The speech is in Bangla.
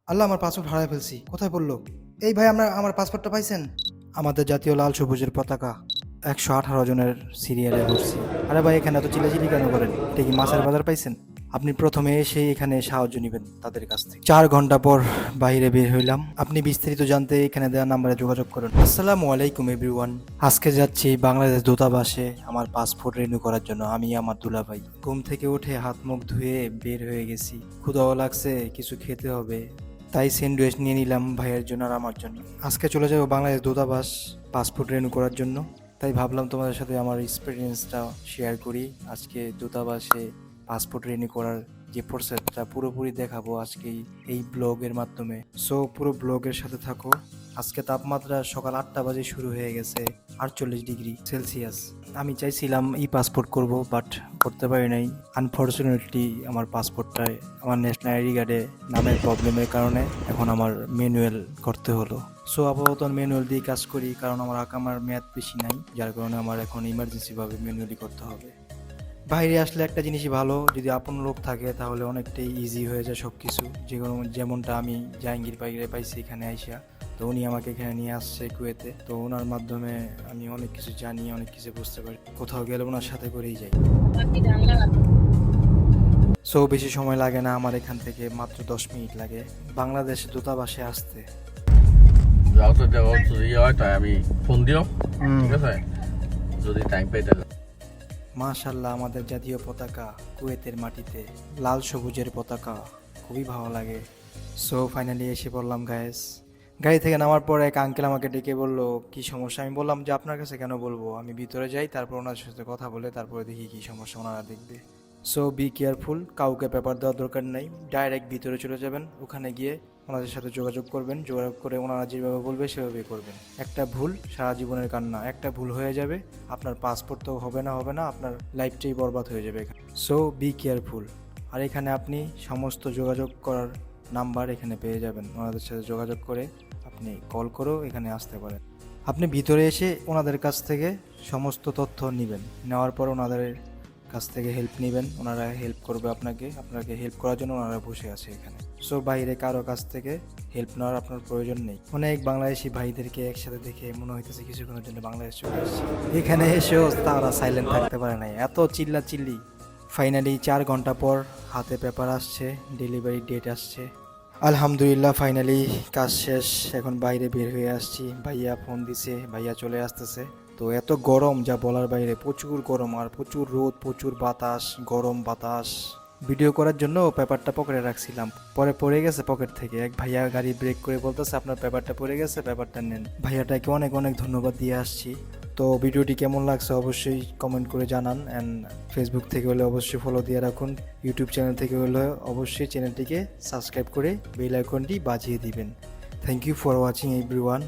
আল্লাহ, আমার পাসপোর্ট হারায় ফেলছি, কোথায় বললো? এই ভাই, আমার পাসপোর্টটা পাইছেন? আমাদের জাতীয় লাল সবুজের পতাকা 118 জনের সিরিয়ালে ঘুরছি। আরে ভাই, এখানে এত চিল্লাচিল্লি কেন করেন? এটা কি মাছের বাজার পাইছেন? আপনি প্রথমে এসে এখানে সাহায্য নেবেন তাদের কাছ থেকে। 4 ঘন্টা পর বাইরে বের হইলাম। আপনি বিস্তারিত জানতে এখানে দেওয়া নাম্বারে যোগাযোগ করুন। আসসালামু আলাইকুম এভরিওয়ান। আজকে যাচ্ছি বাংলাদেশ দূতাবাসে আমার পাসপোর্ট রিনিউ করার জন্য। আমি আমার দুলাভাই ঘুম থেকে উঠে হাত মুখ ধুয়ে বের হয়ে গেছি। ক্ষুধাও লাগছে, কিছু খেতে হবে, তাই স্যান্ডউইচ নিয়ে নিলাম ভাইয়ের জন্য আর আমার জন্য। আজকে চলে যাবো বাংলাদেশ দূতাবাস পাসপোর্ট রিনিউ করার জন্য, তাই ভাবলাম তোমাদের সাথে আমার এক্সপিরিয়েন্সটা শেয়ার করি। আজকে দূতাবাসে পাসপোর্ট রিনিউ করার যে প্রসেসটা পুরোপুরি দেখাবো আজকে এই ব্লগের মাধ্যমে। সো পুরো ব্লগের সাথে থাকো। আজকে তাপমাত্রা সকাল 8টা বাজে শুরু হয়ে গেছে, 48 ডিগ্রি সেলসিয়াস। আমি চাইছিলাম পাসপোর্ট করব, বাট করতে পারি নাই। আনফর্চুনেটলি আমার পাসপোর্টটায় আমার ন্যাশনাল আইডি কার্ডে নামের প্রবলেমের কারণে এখন আমার ম্যানুয়াল করতে হলো। সো আপাতত ম্যানুয়াল দিয়ে কাজ করি, কারণ আমার মেয়াদ বেশি নাই, যার কারণে আমার এখন ইমার্জেন্সিভাবে ম্যানুয়ালি করতে হবে। বাইরে আসলে একটা জিনিসই ভালো, যদি আপন লোক থাকে তাহলে অনেকটাই ইজি হয়ে যায় সব কিছু। যেমনটা আমি জাহাঙ্গীর বাইরে পাইছি এখানে আইসা। তো উনি আমাকে এখানে নিয়ে আসছে কুয়েতে, তো ওনার মাধ্যমে আমি অনেক কিছু জানি, অনেক কিছু বুঝতে পারি। কোথাও গেলে ওনার সাথে করেই যাই। সো বেশি সময় লাগে না, আমার এখান থেকে মাত্র 10 মিনিট লাগে বাংলাদেশ দূতাবাসে আসতে। যাওয়াতে যাওয়া যদি হয় তাই আমি ফোন দিও, ঠিক আছে? যদি টাইম পাই তাহলে। মাশাল্লাহ, আমাদের জাতীয় পতাকা কুয়েতের মাটিতে, লাল সবুজের পতাকা, খুবই ভালো লাগে। সো ফাইনালি এসে পড়লাম গায়েস। গাড়ি থেকে নামার পর এক আঙ্কেল আমাকে ডেকে বললো কি সমস্যা। আমি বললাম যে আপনার কাছে কেন বলবো, আমি ভিতরে যাই, তারপর ওনার সাথে কথা বলে তারপরে দেখি কি সমস্যা, ওনারা দেখবে। সো বি কেয়ারফুল, কাউকে পেপার দেওয়ার দরকার নেই, ডাইরেক্ট ভিতরে চলে যাবেন। ওখানে গিয়ে ওনাদের সাথে যোগাযোগ করবেন, যোগাযোগ করে ওনারা যেভাবে বলবে সেভাবে করবেন। একটা ভুল সারা জীবনের কান্না, একটা ভুল হয়ে যাবে, আপনার পাসপোর্ট তো হবে না, আপনার লাইফটাই বরবাদ হয়ে যাবে এখানে। So be careful. আর এখানে আপনি সমস্ত যোগাযোগ করার নাম্বার এখানে পেয়ে যাবেন, ওনাদের সাথে যোগাযোগ করে আপনি কল করেও এখানে আসতে পারেন। আপনি ভিতরে এসে ওনাদের কাছ থেকে সমস্ত তথ্য নেবেন, নেওয়ার পর ওনাদের কাছ থেকে হেল্প নেবেন, ওনারা হেল্প করবে আপনাকে হেল্প করার জন্য ওনারা বসে আছে এখানে। সো বাইরে কারো কাছ থেকে হেল্প নেওয়ার আপনার প্রয়োজন নেই। অনেক বাংলাদেশি ভাইদেরকে একসাথে দেখে মনে হইতেছে কিছুক্ষণের জন্য বাংলাদেশ চলে আসছে। এখানে এসেও তারা সাইলেন্ট থাকতে পারে নাই, এত চিল্লা চিল্লি। ফাইনালি 4 ঘন্টা পর হাতে পেপার আসছে, ডেলিভারি ডেট আসছে। আলহামদুলিল্লাহ, ফাইনালি কাজ শেষ। এখন বাইরে বের হয়ে আসছি, ভাইয়া ফোন দিছে, ভাইয়া চলে আসতেছে। তো এত গরম যা বলার বাইরে, প্রচুর গরম আর প্রচুর রোদ, প্রচুর বাতাস, গরম বাতাস। ভিডিও করার জন্য পেপারটা পকেটে রাখছিলাম, পরে পড়ে গেছে পকেট থেকে। এক ভাইয়া গাড়ি ব্রেক করে বলতেছে আপনার পেপারটা পড়ে গেছে, পেপারটা নেন। ভাইয়াটাকে অনেক অনেক ধন্যবাদ দিয়ে আসছি। তো ভিডিওটি কেমন লাগছে অবশ্যই কমেন্ট করে জানান, অ্যান্ড ফেসবুক থেকে হলে অবশ্যই ফলো দিয়ে রাখুন, ইউটিউব চ্যানেল থেকে হলে অবশ্যই চ্যানেলটিকে সাবস্ক্রাইব করে বেল আইকনটি বাজিয়ে দিবেন। Thank you for watching everyone.